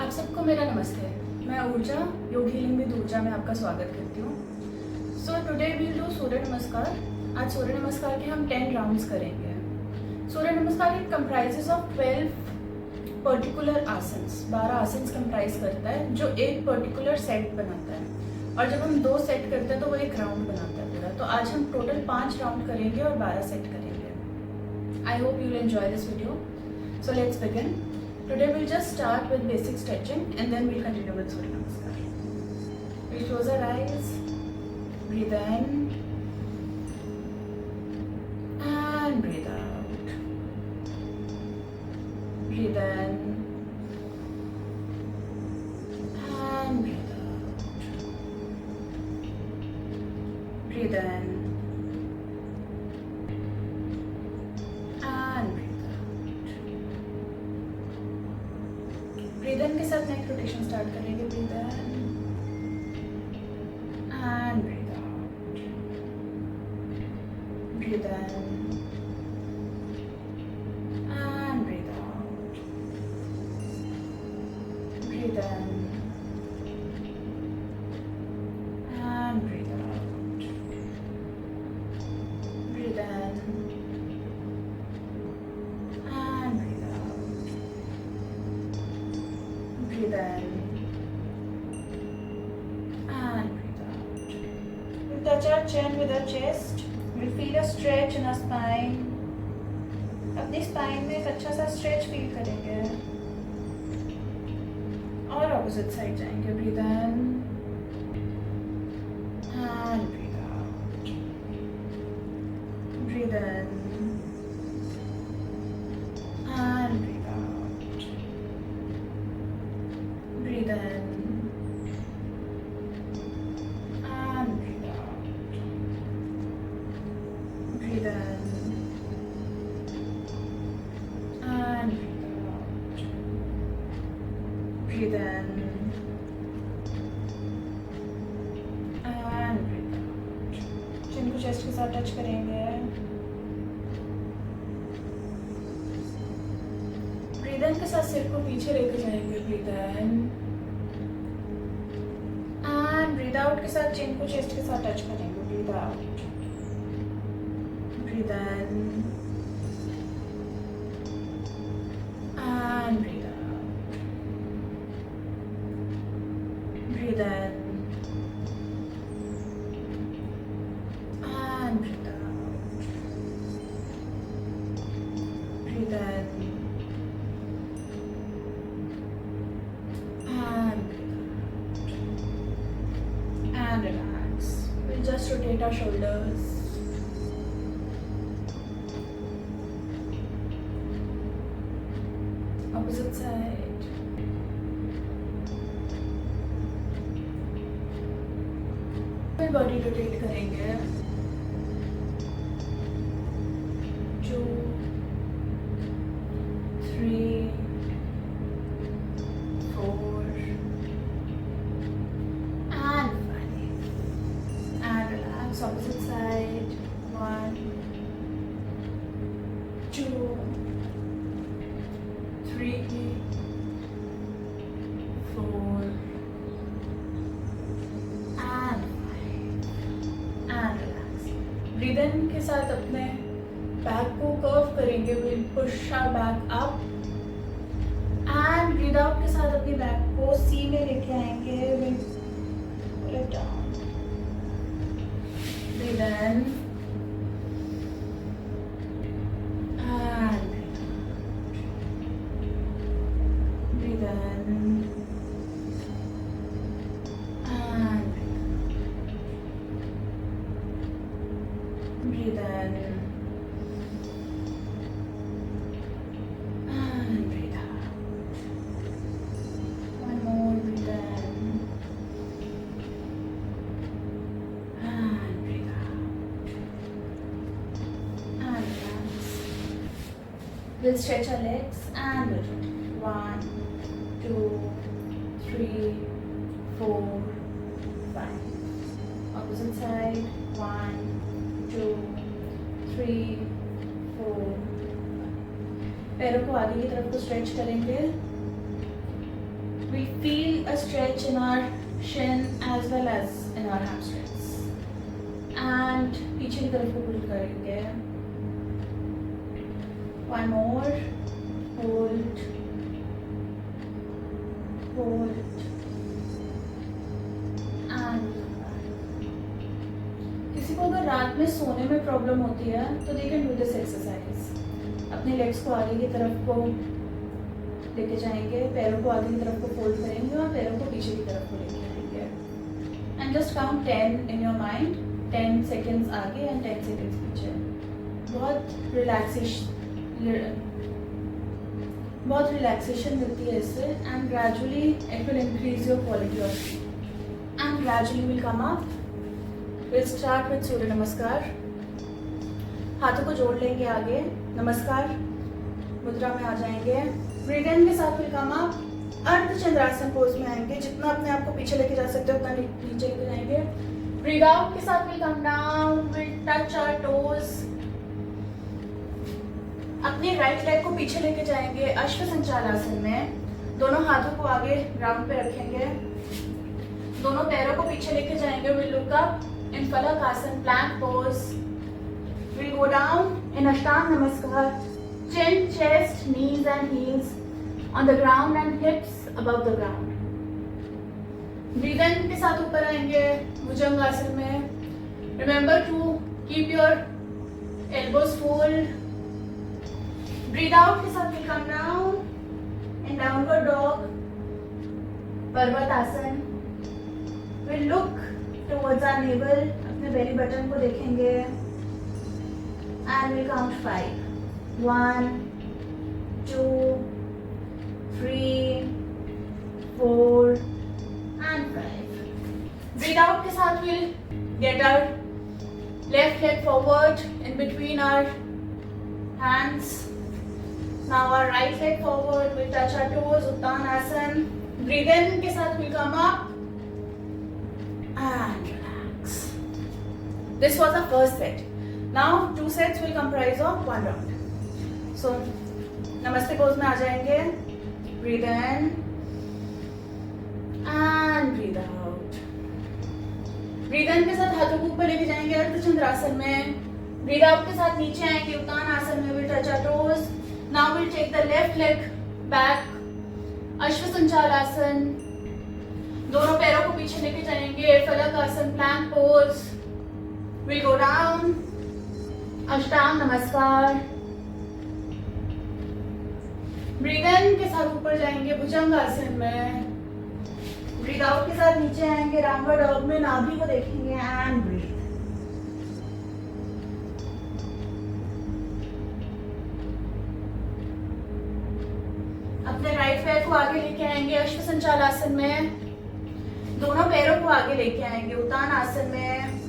आप सबको मेरा नमस्ते। मैं ऊर्जा, योग हीलिंग विद ऊर्जा में आपका स्वागत करती हूँ। So today we will do Surya Namaskar. आज सूर्य नमस्कार के हम 10 राउंड्स करेंगे। सूर्य नमस्कार it comprises of 12 particular asanas. 12 asanas comprise करता है जो एक पर्टिकुलर सेट बनाता है, और जब हम 2 सेट करते हैं तो वो एक राउंड बनाता है पूरा। तो आज हम टोटल 5 राउंड करेंगे और 12 सेट करेंगे। I hope you will enjoy this video. So let's begin. Today we'll just start with basic stretching and then we'll continue with Surya Namaskar. We'll close our eyes, breathe in and breathe out. Breathe in and breathe out. Breathe in and breathe. Breathe in के साथ neck rotation start करेंगे। Breathe in and breathe out. Breathe in and breathe out. Breathe in and breathe out. Breathe in and breathe out. Breathe in and breathe out. We'll touch our chin with our chest. We'll feel a stretch in our spine. अपनी spine में एक अच्छा सा stretch feel करेंगे और opposite side जाएंगे। Breathe in and breathe out. Breathe in and breathe out. Breathe in and breathe out. Breathe in and breathe out. Breathe in and breathe out. चिन को chest के साथ टच करेंगे। Breathe in के साथ सिर को पीछे लेकर जाएंगे। Breathe in and breathe out के साथ चिन को चेस्ट के साथ टच करेंगे। Breathe out. Breathe in and breathe out. Breathe in and breathe out. Breathe in and relax. We'll just rotate our shoulders. Opposite side. फिर body rotate करेंगे। 2, 3, 4 opposite side. 1, 2, 3, 4 and 5 and relax. Breathe in के साथ अपने back को curve करेंगे। We'll push our back up and breathe out के साथ अपनी बैक को C में लेके आएंगे। We'll pull it down. Breathe in and breathe in and breathe in and breathe out. One more. Breathe in and breathe out. And relax. We'll stretch our legs and we'll rotate. 1, 2, 3, 4, 5. Opposite side. 1, 2, 3, 4, 5. पैरों को आगे की तरफ को stretch करेंगे। we feel a stretch in our shin as well as in our hamstrings. And पीछे की तरफ को pull करेंगे. One more. Hold. Hold. And किसी को अगर रात में सोने में प्रॉब्लम होती है तो they can do this exercise. अपने लेग्स को आगे की तरफ को लेके जाएंगे, पैरों को आगे की तरफ को फोल्ड करेंगे और पैरों को पीछे की तरफ को लेके आएंगे. And just count 10 in your mind. 10 seconds आगे एंड 10 सेकेंड्स पीछे. बहुत रिलैक्सेशन मिलती है इससे. And gradually it will increase your quality of sleep. And gradually will come up. Will start with Surya Namaskar. हाथों को जोड़ लेंगे आगे, नमस्कार मुद्रा में आ जाएंगे. ब्रीथ इन के साथ will come up. Ardha Chandrasana pose में आएंगे. जितना अपने आप को पीछे लेके जा सकते हो उतना नीचे लेके जाएंगे. ब्रीथ आउट के साथ will come down. Will touch our toes. अपने राइट लेग को पीछे लेके जाएंगे अश्व संचालासन में. दोनों हाथों को आगे ग्राउंड पे रखेंगे. दोनों पैरों को पीछे लेके जाएंगे. विल लुक अप इन फलक आसन, plank pose. We'll go down in Ashtang Namaskar. Chin, chest, knees and heels on the ground and hips above the ground. Breathe in के साथ ऊपर आएंगे भुजंग आसन में. Remember to keep your elbows full. Breathe out के साथ will come down in downward dog. पर्वत आसन. We'll look towards our navel. अपने belly button को देखेंगे. And we'll count 5. 1, 2, 3, 4 and 5. Breathe out के साथ we'll get our left leg forward in between our hands. Now our right leg forward. We'll touch our toes. Uttanasana. Breathe in के साथ we'll come up and relax. This was the first set. Now 2 sets will comprise of 1 round. So नमस्ते pose में आ जाएंगे. Breathe in and breathe out. Breathe in के साथ हाथों को ऊपर लेके जाएंगे अर्धचंद्रासन में. Breathe out के साथ नीचे आएंगे उत्तानासन में. We'll touch our toes. Now we'll take the left leg back. अश्व संचालासन. दोनों पैरों को पीछे लेके जाएंगे. फलक आसन, plank pose. We'll go down. अष्टांग नमस्कार. ब्रीथ इन के साथ ऊपर जाएंगे भुजंग आसन में. ब्रीथ आउट के साथ नीचे आएंगे डाउनवर्ड डॉग में. नाभि को देखेंगे एंड ब्रीथ. अपने राइट पैर को आगे लेके आएंगे अश्व संचालासन में. दोनों पैरों को आगे लेके आएंगे उत्तान आसन में.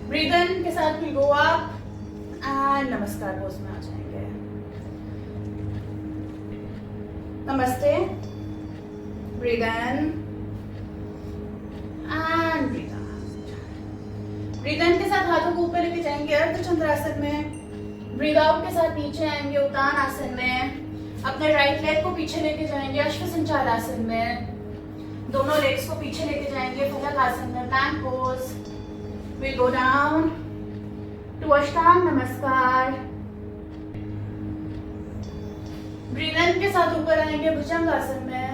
ब्रीथ इन के साथ will go up and namaskar pose में आ जाएंगे. Namaste. Breathe in and breathe out. Breathe in के साथ हाथों को ऊपर लेके जाएंगे अर्धचंद्रासन में. ब्रीथ आउट के साथ नीचे आएंगे उत्तान आसन में. अपने राइट लेग को पीछे लेके जाएंगे अश्व संचालासन में. दोनों लेग्स को पीछे लेके जाएंगे फलक आसन में, plank pose. We'll go down to Ashtang Namaskar. Breathe in के साथ ऊपर आएंगे भुजंग आसन में.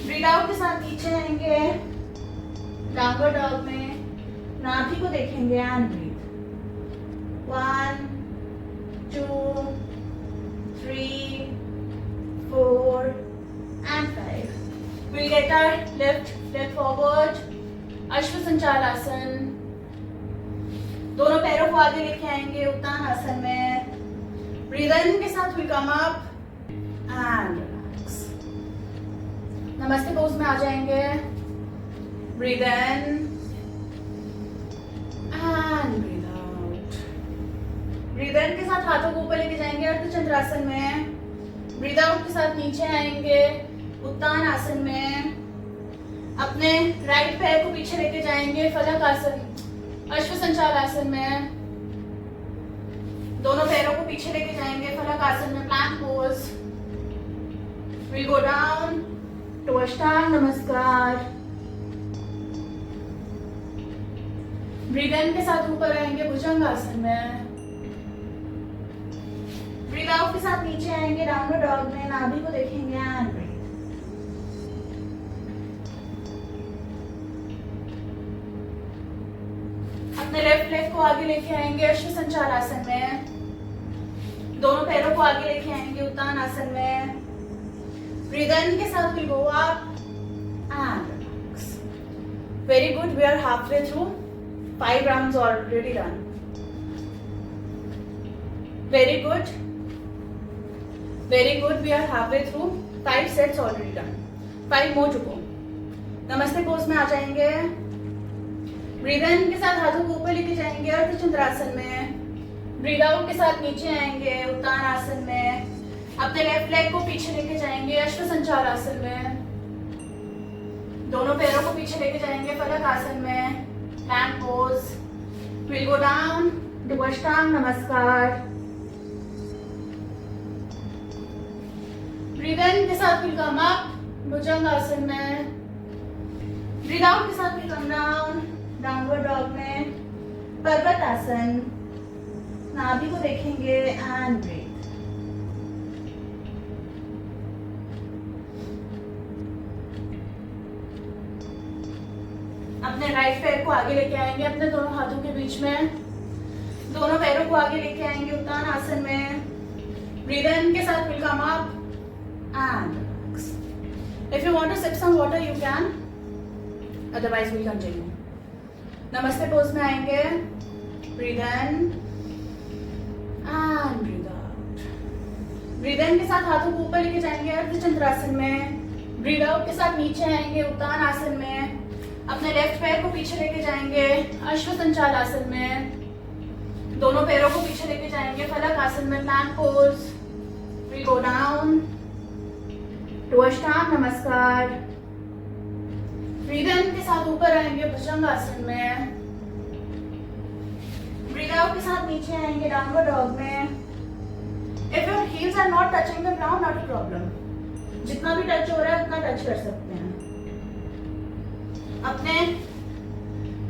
Breathe out के साथ नीचे आएंगे डाउनवर्ड डॉग में. नाभि को देखेंगे and breathe. 1, 2, 3, 4 and 5. We'll get our left leg forward. अश्व संचालासन. दोनों पैरों को आगे लेके आएंगे उत्तान आसन में. ब्रीथ इन के साथ will come up and relax. Namaste pose में आ जाएंगे. Breathe in and breathe out. Breathe in के साथ हाथों को ऊपर लेके जाएंगे अर्धचंद्रासन में. ब्रीथ आउट के साथ नीचे आएंगे उत्तान आसन में. अपने राइट पैर को पीछे लेके जाएंगे फलक आसन, अश्व संचालासन में. दोनों पैरों को पीछे लेके जाएंगे फलक आसन में, plank pose. We go down to Ashtanga Namaskar. Breathe in के साथ ऊपर आएंगे भुजंगासन में। ब्रीद आउट के साथ नीचे आएंगे डाउनवर्ड डॉग में। नाभि को देखेंगे एंड ब्रीथ। अपने लेफ्ट लेग को आगे लेके आएंगे अश्वसंचार आसन में। दोनों पैरों को आगे लेके आएंगे उत्तान आसन में। ब्रीद इन के साथ will go up and relax. Very good, we are halfway through. 5 rounds already done. Very good. Very good. We are halfway through. 5 sets already done. 5 more to go. नमस्ते पोज में आ जाएंगे। Breathe in के साथ हाथों को ऊपर लेके जाएंगे अर्धचंद्रासन में। ब्रीद आउट के साथ नीचे आएंगे उत्तान आसन में। अपने लेफ्ट लेग को पीछे लेके जाएंगे अश्वसंचार आसन में। दोनों पैरों को पीछे लेके जाएंगे फलक आसन में। Plank pose. We'll go down to Ashtang Namaskar. Breathe in के साथ we'll come up भुजंगासन में। Breathe out के साथ we'll come down downward dog में। पर्वतासन। नाभि को देखेंगे and breathe. अपने राइट पैर को आगे लेके आएंगे अपने दोनों हाथों के बीच में। दोनों पैरों को आगे लेके आएंगे उत्तान आसन में। ब्रीद इन के साथ will come up and relax. If you want to sip some water you can, otherwise we continue. नमस्ते पोज में आएंगे। Breathe in and breathe out. Breathe in के साथ हाथों को ऊपर लेके जाएंगे अर्धचंद्रासन में। ब्रीद आउट के साथ नीचे आएंगे उत्तान आसन में। अपने लेफ्ट पैर को पीछे लेके जाएंगे अश्वसंचार आसन में। दोनों पैरों को पीछे लेके जाएंगे फलक आसन में। Plank pose. We go down to Ashtanga Namaskar. Breathe in के साथ ऊपर आएंगे भुजंगासन में। ब्रीद आउट के साथ नीचे आएंगे डाउनवर्ड डॉग में। If your heels are not touching the ground, not a problem. जितना भी टच हो रहा है उतना टच कर सकते हैं। अपने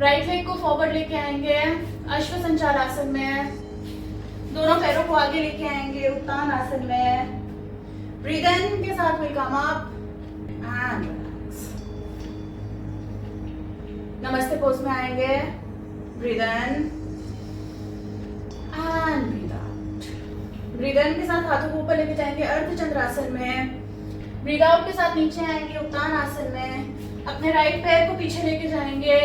राइट लेग को फॉरवर्ड लेके आएंगे अश्वसंचार आसन में। दोनों पैरों को आगे लेके आएंगे उत्तान आसन में। ब्रीद इन के साथ will come up and relax. Namaste pose में आएंगे। Breathe in and breathe out. Breathe in के साथ हाथों को ऊपर लेके जाएंगे अर्धचंद्रासन में। ब्रीद आउट के साथ नीचे आएंगे उत्तान आसन में। अपने राइट पैर को पीछे लेके जाएंगे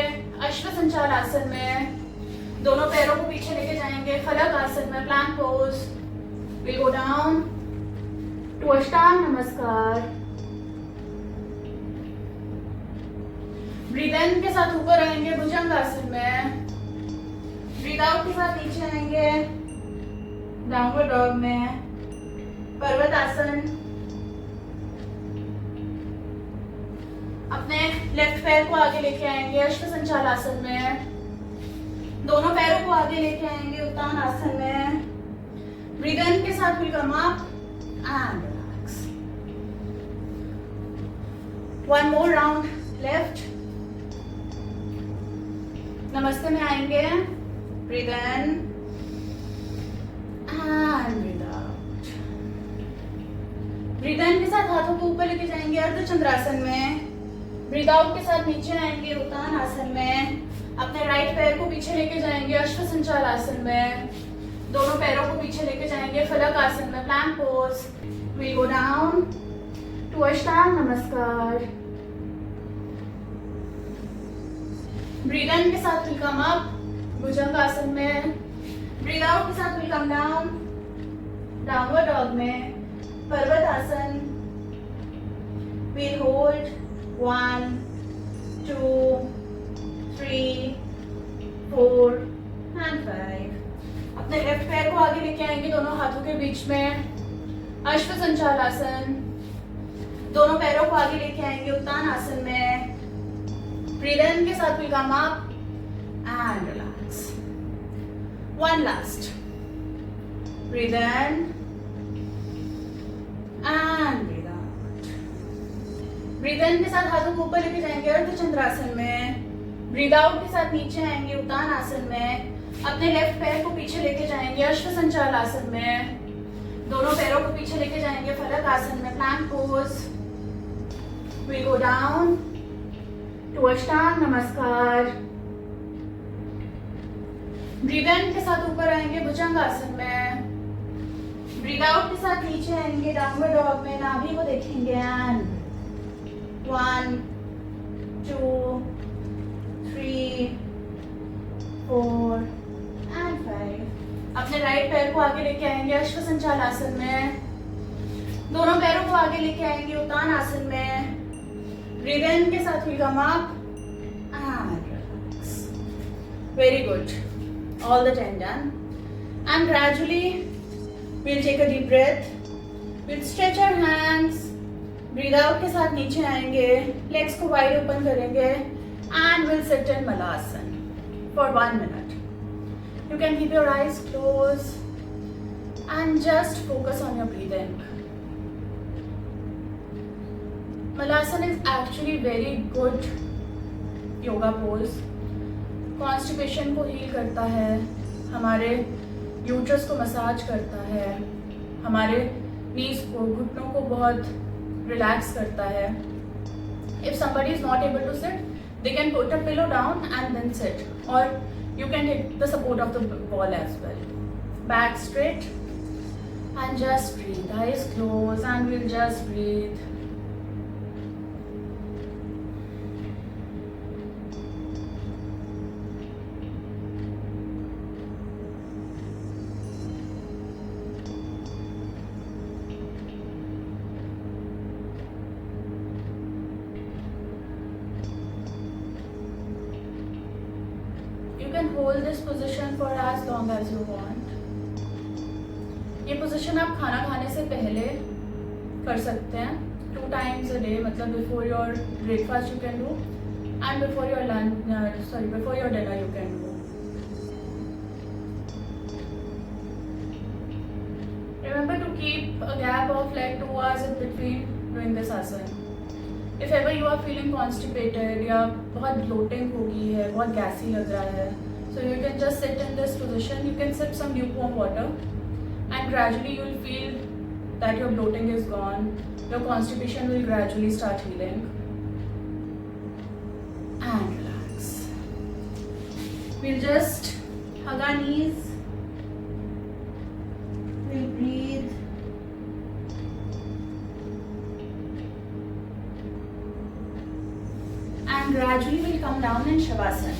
अश्वसंचार आसन में। दोनों पैरों को पीछे लेके जाएंगे फलक आसन में। Plank pose. Will go down to Ashtanga Namaskar. Breathe in के साथ ऊपर आएंगे भुजंगासन में। ब्रीद आउट के साथ नीचे आएंगे डाउनवर्ड डॉग में। पर्वतासन। अपने लेफ्ट पैर को आगे लेके आएंगे अश्वसंचार आसन में। दोनों पैरों को आगे लेके आएंगे उत्तान आसन में। ब्रीद इन के साथ will come up and relax. 1 more round left. नमस्ते में आएंगे। Breathe in and breathe out. Breathe in के साथ हाथों को ऊपर लेके जाएंगे अर्धचंद्रासन में। ब्रीद आउट के साथ नीचे आएंगे उत्तान आसन में। अपने राइट पैर को पीछे लेके जाएंगे अश्वसंचार आसन में। दोनों पैरों को पीछे लेके जाएंगे फलक आसन में। Plank pose. We go down to Ashtanga Namaskar. Breathe in के साथ विल कम अप भुजंगासन में। ब्रीद आउट के साथ will come down downward dog में। पर्वतासन। Will hold 1 2 3 4 and 5. अपने लेफ्ट पैर को आगे लेके आएंगे दोनों हाथों के बीच में अश्वसंचार आसन। दोनों पैरों को आगे लेके आएंगे उत्तान आसन में। ब्रीद इन के साथ will come up and relax. 1 last. Breathe in and breathe out. Breathe in के साथ हाथों को ऊपर लेके जाएंगे अर्धचंद्रासन में। ब्रीद आउट के साथ नीचे आएंगे उत्तानासन में। अपने लेफ्ट पैर को पीछे लेके जाएंगे अश्वसंचाल आसन में। दोनों पैरों को पीछे लेके जाएंगे फलक आसन में, plank pose. We go down to Ashtanga Namaskar. Breathe in के साथ ऊपर आएंगे भुजंग आसन में। ब्रीद आउट के साथ नीचे आएंगे डाउनवर्ड डॉग में, नाभि को देखेंगे एंड 1 2 3 4 एंड 5। अपने राइट पैर को आगे लेके आएंगे अश्वसंचाल आसन में। दोनों पैरों को आगे लेके आएंगे उत्तान आसन में। ब्रीद इन के साथ will come up and relax. Very good, all the 10 done. And gradually we'll take a deep breath. We'll stretch our hands. Breathe out के साथ नीचे आएंगे, legs को wide open करेंगे and we'll sit in Malasana for 1 minute. You can keep your eyes closed and just focus on your breathing. Malasana is actually very good yoga pose. Constipation को heal करता है, हमारे uterus को massage करता है, हमारे नीज को, घुटनों को बहुत रिलैक्स करता है। If somebody is not able to sit, they can put a pillow down and then sit, और you can take the support of the wall as well. Back straight and just breathe, eyes close and will just breathe. You can hold this position for as long as you want. ये position आप खाना खाने से पहले कर सकते हैं, 2 times a day, मतलब before your breakfast you can do and before your before your dinner you can do. Remember to keep a gap of like 2 hours in between doing this asana. If ever you are feeling constipated या बहुत bloating हो गई है, बहुत gassy लग रहा है, so you can just sit in this position. You can sip some lukewarm water and gradually you will feel that your bloating is gone. Your constipation will gradually start healing. And relax. We'll just hug our knees. We'll breathe. And gradually we'll come down in Shavasana.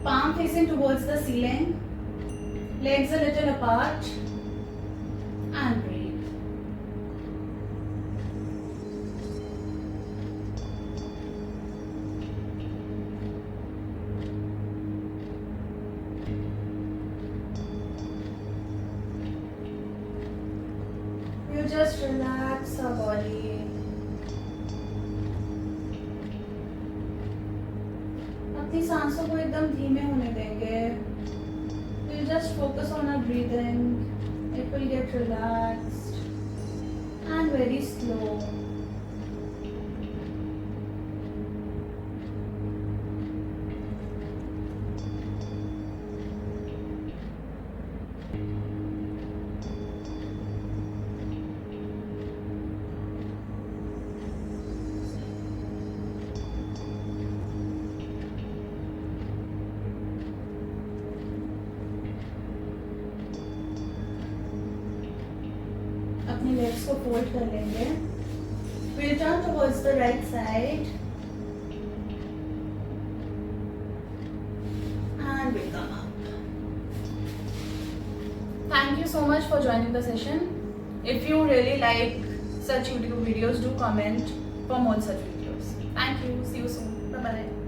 Palm facing towards the ceiling, legs a little apart, and breathe. You just relax our body. अपनी सांसों को एकदम धीमे होने देंगे. We'll just focus on our breathing. It will get relaxed and very slow. अपनी legs को fold कर लेंगे. We'll turn towards the right side and we'll come up. Thank you so much for joining the session. If you really like such YouTube videos, do comment for more such videos. Thank you. See you soon. Bye bye.